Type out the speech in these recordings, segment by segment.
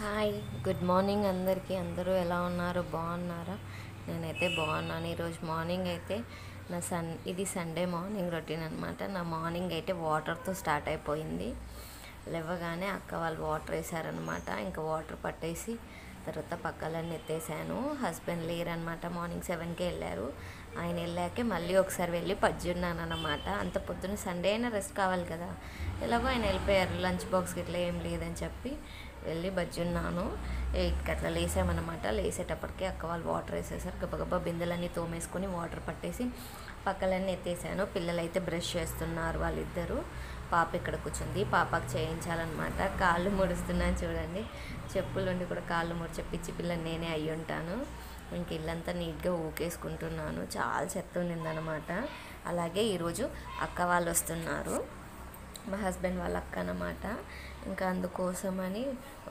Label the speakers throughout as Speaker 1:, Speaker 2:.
Speaker 1: Hi, good morning అందరికీ. అందరూ ఎలా ఉన్నారు? బాగున్నారా? నేనైతే బాగున్నాను. ఈరోజు మార్నింగ్ అయితే ఇది సండే మార్నింగ్ రొటీన్ అనమాట. నా మార్నింగ్ అయితే వాటర్తో స్టార్ట్ అయిపోయింది. లేవగానే అక్క వాళ్ళు వాటర్ వేసారనమాట. ఇంకా వాటర్ పట్టేసి తర్వాత పక్కలన్నీ ఎత్తేసాను. హస్బెండ్ లేరనమాట, మార్నింగ్ 7కే వెళ్ళారు. ఆయన వెళ్ళాకే మళ్ళీ ఒకసారి వెళ్ళి పజ్జున్నాను అనమాట. అంత పొద్దున్న సండే అయినా రెస్ట్ కావాలి కదా, ఎలాగో ఆయన వెళ్ళిపోయారు. లంచ్ బాక్స్కి ఇట్లా ఏం లేదని చెప్పి వెళ్ళి బజ్జున్నాను. 8కి అట్లా లేసామన్నమాట. లేసేటప్పటికి అక్క వాళ్ళు వాటర్ వేసేసారు. గబగబా బిందెలన్నీ తోమేసుకొని వాటర్ పట్టేసి పక్కలన్నీ ఎత్తేసాను. పిల్లలైతే బ్రష్ చేస్తున్నారు వాళ్ళిద్దరూ. పాప ఇక్కడ కూర్చుంది, పాపకు చేయించాలన్నమాట. కాళ్ళు ముడుస్తున్నాను చూడండి. చెప్పులుండి కూడా కాళ్ళు ముడిచే పిచ్చి పిల్లని నేనే అయ్యి ఉంటాను. ఇంక ఇల్లంతా నీట్గా ఊకేసుకుంటున్నాను. చాలా చెత్త ఉన్నిందనమాట. అలాగే ఈరోజు అక్క వాళ్ళు వస్తున్నారు, మా హస్బెండ్ వాళ్ళ అక్క అన్నమాట. ఇంకా అందుకోసమని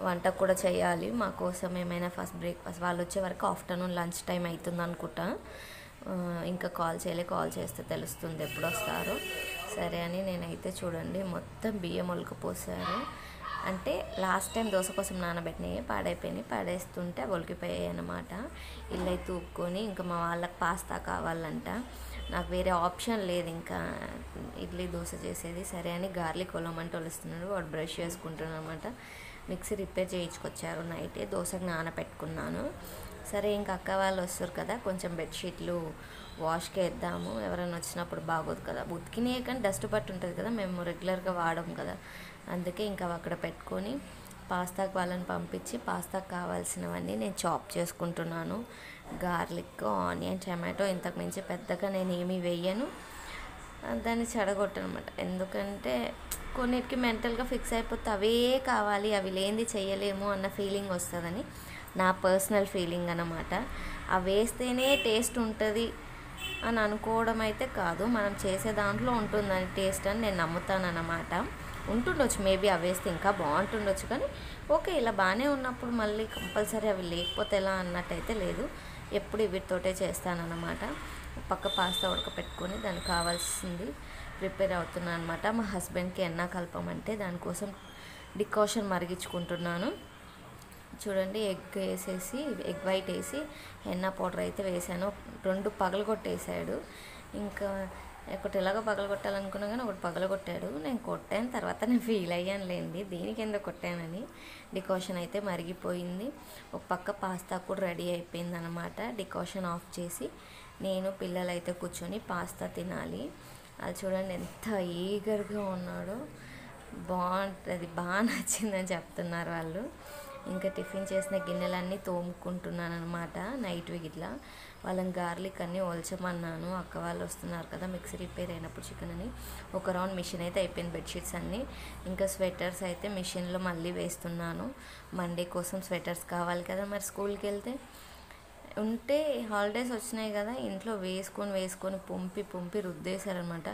Speaker 1: వంట కూడా చేయాలి మా కోసం. ఏమైనా ఫస్ట్ బ్రేక్ఫాస్ట్ వాళ్ళు వచ్చే వరకు ఆఫ్టర్నూన్ లంచ్ టైం అవుతుంది అనుకుంటా. ఇంకా కాల్ చేస్తే తెలుస్తుంది ఎప్పుడు వస్తారో. సరే అని నేనైతే చూడండి మొత్తం బియ్యం ఒలికిపోసారు. అంటే లాస్ట్ టైం దోశ కోసం నానబెట్టినాయి పడేస్తుంటే ఒలికిపోయాయి అన్నమాట. ఇల్లు అయితే ఊపుకొని ఇంకా మా వాళ్ళకి పాస్తా కావాలంట. నాకు వేరే ఆప్షన్ లేదు ఇంకా ఇడ్లీ దోశ చేసేది. సరే అని గార్లిక్ ఒలమంటే ఒలుస్తున్నాడు. వాడు బ్రష్ చేసుకుంటున్నాడు అనమాట. మిక్సీ రిపేర్ చేయించుకొచ్చారు. నైటే దోశకు నానబెట్టుకున్నాను. సరే ఇంకా అక్క వాళ్ళు వస్తారు కదా, కొంచెం బెడ్షీట్లు వాష్కి వేద్దాము, ఎవరైనా వచ్చినప్పుడు బాగోదు కదా. ఉతికినాయి కానీ డస్ట్ పట్టి ఉంటుంది కదా, మేము రెగ్యులర్గా వాడడం కదా. అందుకే ఇంకా అక్కడ పెట్టుకొని పాస్తాకు వాళ్ళని పంపించి పాస్తాకు కావాల్సినవన్నీ నేను చాప్ చేసుకుంటున్నాను. గార్లిక్, ఆనియన్, టమాటో, ఇంతకు మించి పెద్దగా నేను ఏమీ వేయను. దాన్ని చెడగొట్టనమాట. ఎందుకంటే కొన్నిటికి మెంటల్గా ఫిక్స్ అయిపోతే అవే కావాలి, అవి లేనిది చేయలేము అన్న ఫీలింగ్ వస్తుందని నా పర్సనల్ ఫీలింగ్ అన్నమాట. అవి వేస్తేనే టేస్ట్ ఉంటుంది అని అనుకోవడం అయితే కాదు, మనం చేసే దాంట్లో ఉంటుందని టేస్ట్ అని నేను నమ్ముతానన్నమాట. ఉంటుండొచ్చు, మేబీ అవి వేస్తే ఇంకా బాగుంటుండొచ్చు, కానీ ఓకే ఇలా బాగానే ఉన్నప్పుడు మళ్ళీ కంపల్సరీ అవి లేకపోతే ఎలా అన్నట్టయితే లేదు. ఎప్పుడు వీటితోటే చేస్తానన్నమాట. పక్క పాస్తా ఉడకపెట్టుకొని దానికి కావాల్సింది ప్రిపేర్ అవుతున్నాను అనమాట. మా హస్బెండ్కి ఎన్న కలపమంటే దానికోసం డికాషన్ మరిగించుకుంటున్నాను. చూడండి, ఎగ్ వైట్ వేసి హెన్నా పౌడర్ అయితే వేసాను. 2 పగలగొట్టేసాడు. ఇంకా ఒకటి ఎలాగో పగలగొట్టాలనుకున్నా కానీ ఒకటి పగలగొట్టాడు. నేను కొట్టాను, తర్వాత నేను ఫీల్ అయ్యానులేండి దీనికి ఎందుకు కొట్టానని. డికాషన్ అయితే మరిగిపోయింది. ఒక పక్క పాస్తా కూడా రెడీ అయిపోయింది అనమాట. డికాషన్ ఆఫ్ చేసి నేను పిల్లలు అయితే కూర్చొని పాస్తా తినాలి. అది చూడండి ఎంత ఈగర్గా ఉన్నాడో. బాగుంటుంది, బాగా నచ్చిందని చెప్తున్నారు వాళ్ళు. ఇంకా టిఫిన్ చేసిన గిన్నెలన్నీ తోముకుంటున్నాను అనమాట. నైట్వి ఇట్లా వాళ్ళని గార్లిక్ అన్నీ ఒల్చమన్నాను. అక్క వాళ్ళు వస్తున్నారు కదా, మిక్సీ రిపేర్ అయినప్పుడు చికెన్ అని ఒక రౌండ్ మిషన్ అయితే అయిపోయింది. బెడ్షీట్స్ అన్నీ, ఇంకా స్వెటర్స్ అయితే మిషన్లో మళ్ళీ వేస్తున్నాను. మండే కోసం స్వెటర్స్ కావాలి కదా, మరి స్కూల్కి వెళ్తే ఉంటే హాలిడేస్ వచ్చినాయి కదా, ఇంట్లో వేసుకొని పొంపి రుద్దేశారనమాట.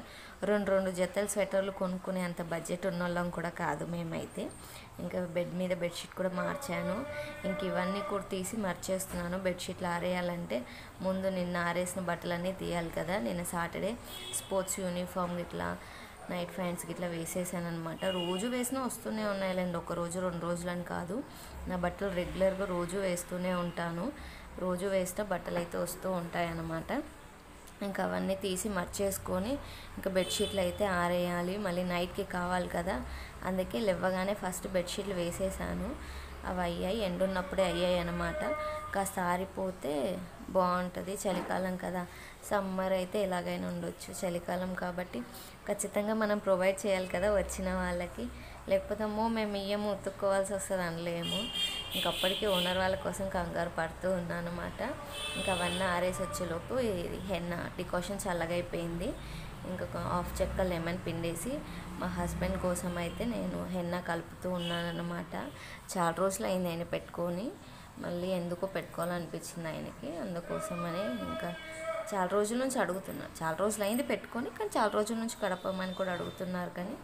Speaker 1: 2 జతల స్వెటర్లు కొనుక్కునే అంత బడ్జెట్ ఉన్నోళ్ళం కూడా కాదు మేమైతే. ఇంకా బెడ్ మీద బెడ్షీట్ కూడా మార్చాను. ఇంక ఇవన్నీ కూడా తీసి మర్చేస్తున్నాను. బెడ్షీట్లు ఆరేయాలంటే ముందు నిన్న ఆరేసిన బట్టలన్నీ తీయాలి కదా. నిన్న సాటర్డే స్పోర్ట్స్ యూనిఫామ్ ఇట్లా నైట్ ప్యాంట్స్కి ఇట్లా వేసేసాను అనమాట. రోజు వేసినా వస్తూనే ఉన్నాయిలేండి, 1 రోజు 2 రోజులని కాదు. నా బట్టలు రెగ్యులర్గా రోజు వేస్తూనే ఉంటాను. రోజు వేస్తే బట్టలు అయితే వస్తూ ఉంటాయి అన్నమాట. ఇంకా అవన్నీ తీసి మర్చేసుకొని ఇంకా బెడ్షీట్లు అయితే ఆరేయాలి, మళ్ళీ నైట్కి కావాలి కదా. అందుకే లేవగానే ఫస్ట్ బెడ్షీట్లు వేసేసాను. అవి అయ్యాయి, ఎండున్నప్పుడే అయ్యాయి అన్నమాట. కాస్త ఆరిపోతే బాగుంటుంది. చలికాలం కదా, సమ్మర్ అయితే ఎలాగైనా ఉండొచ్చు, చలికాలం కాబట్టి ఖచ్చితంగా మనం ప్రొవైడ్ చేయాలి కదా వచ్చిన వాళ్ళకి. లేకపోతే అమ్మో మేము ఇయ్యము ఉతుక్కోవాల్సి వస్తుంది అనలేము. ఇంకప్పటికీ ఓనర్ వాళ్ళ కోసం కంగారు పడుతూ ఉన్నాను అనమాట. ఇంకా అవన్నీ ఆరేసి వచ్చేలోపు ఇది హెన్నా డికాషన్ చల్లగా అయిపోయింది. ఇంకొక హాఫ్ చెక్క లెమన్ పిండేసి మా హస్బెండ్ కోసం అయితే నేను హెన్నా కలుపుతూ ఉన్నాను అనమాట. చాలా రోజులు అయింది ఆయన పెట్టుకొని, మళ్ళీ ఎందుకో పెట్టుకోవాలనిపించింది ఆయనకి. అందుకోసమని ఇంకా చాలా రోజుల నుంచి అడుగుతున్నారు. చాలా రోజులు అయింది పెట్టుకొని, కానీ చాలా రోజుల నుంచి కడపమని కూడా అడుగుతున్నారు, కానీ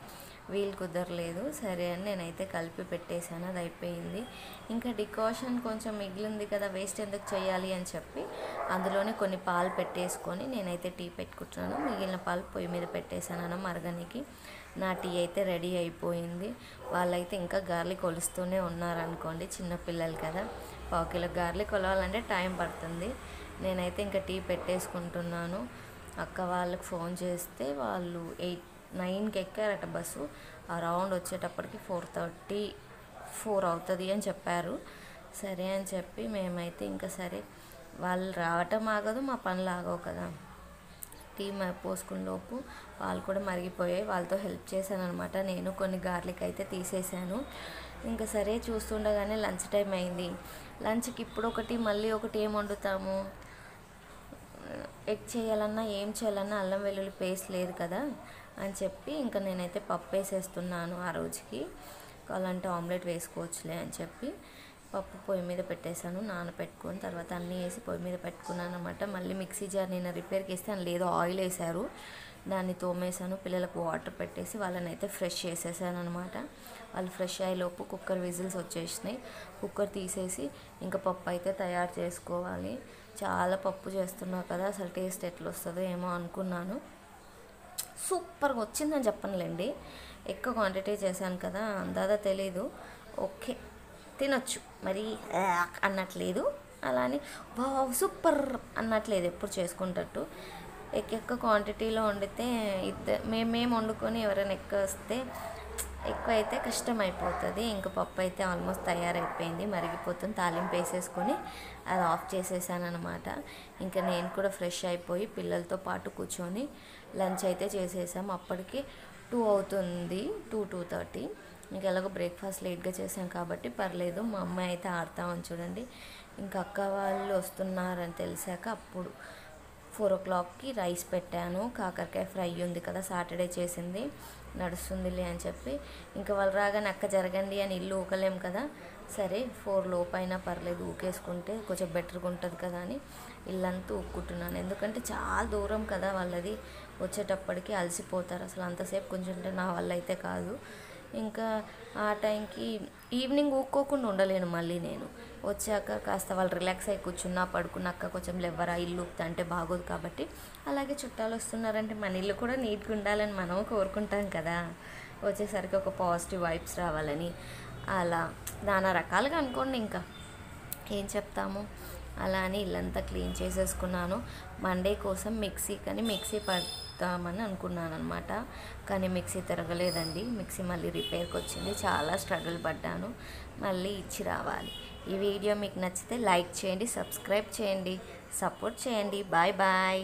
Speaker 1: వీలు కుదరలేదు. సరే అని నేనైతే కలిపి పెట్టేశాను, అది అయిపోయింది. ఇంకా డికాషన్ కొంచెం మిగిలింది కదా, వేస్ట్ ఎందుకు చేయాలి అని చెప్పి అందులోనే కొన్ని పాలు పెట్టేసుకొని నేనైతే టీ పెట్టుకుంటున్నాను. మిగిలిన పాలు పొయ్యి మీద పెట్టేశాను మరగనికి. నా టీ అయితే రెడీ అయిపోయింది. వాళ్ళైతే ఇంకా గార్లిక్ కొలుస్తూనే ఉన్నారనుకోండి, చిన్నపిల్లలు కదా, 1 కిలో గార్లిక్ కొలవాలంటే టైం పడుతుంది. నేనైతే ఇంకా టీ పెట్టేసుకుంటున్నాను. అక్క వాళ్ళకి ఫోన్ చేస్తే వాళ్ళు 9కి ఎక్కారట బస్సు. అరౌండ్ వచ్చేటప్పటికి 4:34 అవుతుంది అని చెప్పారు. సరే అని చెప్పి మేమైతే ఇంకా సరే, వాళ్ళు రావటం ఆగదు, మా పనులు ఆగవు కదా. టీ పోసుకున్న లోపు వాళ్ళు కూడా మరిగిపోయాయి. వాళ్ళతో హెల్ప్ చేశాను అనమాట. నేను కొన్ని గార్లిక్ అయితే తీసేసాను. ఇంకా సరే చూస్తుండగానే లంచ్ టైం అయింది. లంచ్కి ఇప్పుడు ఒకటి మళ్ళీ ఒకటి ఏం వండుతాము, ఎగ్ చేయాలన్నా ఏం చేయాలన్నా అల్లం వెల్లుల్లి పేస్ట్ లేదు కదా అని చెప్పి ఇంకా నేనైతే పప్పు వేసేస్తున్నాను. ఆ రోజుకి కావాలంటే ఆమ్లెట్ వేసుకోవచ్చులే అని చెప్పి పప్పు పొయ్యి మీద పెట్టేశాను. నానబెట్టుకొని తర్వాత అన్నీ వేసి పొయ్యి మీద పెట్టుకున్నాను అనమాట. మళ్ళీ మిక్సీ జార్ నేను రిపేర్కి వేస్తే అందులో ఏదో ఆయిల్ వేశారు, దాన్ని తోమేశాను. పిల్లలకు వాటర్ పెట్టేసి వాళ్ళని అయితే ఫ్రెష్ చేసేసాను అనమాట. వాళ్ళు ఫ్రెష్ అయ్యేలోపు కుక్కర్ విజిల్స్ వచ్చేసినాయి. కుక్కర్ తీసేసి ఇంకా పప్పు అయితే తయారు చేసుకోవాలి. చాలా పప్పు చేస్తున్నా కదా, అసలు టేస్ట్ ఎట్లా వస్తుందో ఏమో అనుకున్నాను. సూపర్గా వచ్చిందని చెప్పనులేండి, ఎక్కువ క్వాంటిటీ చేశాను కదా, అందాదా తెలీదు. ఓకే, తినొచ్చు, మరి అన్నట్లేదు, అలానే వావ్ సూపర్ అన్నట్లేదు. ఎప్పుడు చేసుకుంటట్టు ఎక్కువ క్వాంటిటీలో వండితే మేము వండుకొని ఎవరైనా ఎక్కువ వస్తే ఎక్కువ అయితే కష్టం అయిపోతుంది. ఇంకా పప్పు అయితే ఆల్మోస్ట్ తయారైపోయింది, మరిగిపోతుంది. తాలింపు వేసేసుకొని అది ఆఫ్ చేసేసాను అనమాట. ఇంకా నేను కూడా ఫ్రెష్ అయిపోయి పిల్లలతో పాటు కూర్చొని లంచ్ అయితే చేసేసాం. అప్పటికి 2 అవుతుంది, 2:30. ఇంకా ఎలాగో బ్రేక్ఫాస్ట్ లేట్గా చేసాం కాబట్టి పర్లేదు. మా అమ్మాయి అయితే ఆడతామని చూడండి. ఇంకా అక్క వాళ్ళు వస్తున్నారని తెలిసాక అప్పుడు 4 o'clockకి రైస్ పెట్టాను. కాకరకాయ ఫ్రై ఉంది కదా, సాటర్డే చేసింది, నడుస్తుందిలే అని చెప్పి ఇంకా వాళ్ళు రాగానే అక్క జరగండి అని ఇల్లు ఊకలేం కదా, సరే 4 లోపైనా పర్లేదు ఊకేసుకుంటే కొంచెం బెటర్గా ఉంటుంది కదా అని ఇల్లంతా ఊక్కుంటున్నాను. ఎందుకంటే చాలా దూరం కదా వాళ్ళది, వచ్చేటప్పటికి అలసిపోతారు. అసలు అంతసేపు కొంచెం నా వల్ల అయితే కాదు. ఇంకా ఆ టైంకి ఈవినింగ్ ఊక్కోకుండా ఉండలేను. మళ్ళీ నేను వచ్చాక కాస్త వాళ్ళు రిలాక్స్ అయ్యి కూర్చున్నా పడుకున్నాక కొంచెం లెవ్వరా ఇల్లు ఊపుతా అంటే బాగోదు కాబట్టి, అలాగే చుట్టాలు వస్తున్నారంటే మన ఇల్లు కూడా నీట్గా ఉండాలని మనం కోరుకుంటాం కదా, వచ్చేసరికి ఒక పాజిటివ్ వైబ్స్ రావాలని, అలా నానా రకాలుగా అనుకోండి. ఇంకా ఏం చెప్తాము, అలా అని ఇల్లంతా క్లీన్ చేసేసుకున్నాను. మండే కోసం మిక్సీ పడతామని అనుకున్నాను అనమాట. కానీ మిక్సీ తిరగలేదండి. మిక్సీ మళ్ళీ రిపేర్కి వచ్చింది. చాలా స్ట్రగుల్ పడ్డాను, మళ్ళీ ఇచ్చి రావాలి. ఈ వీడియో మీకు నచ్చితే లైక్ చేయండి, సబ్స్క్రైబ్ చేయండి, సపోర్ట్ చేయండి. Bye bye.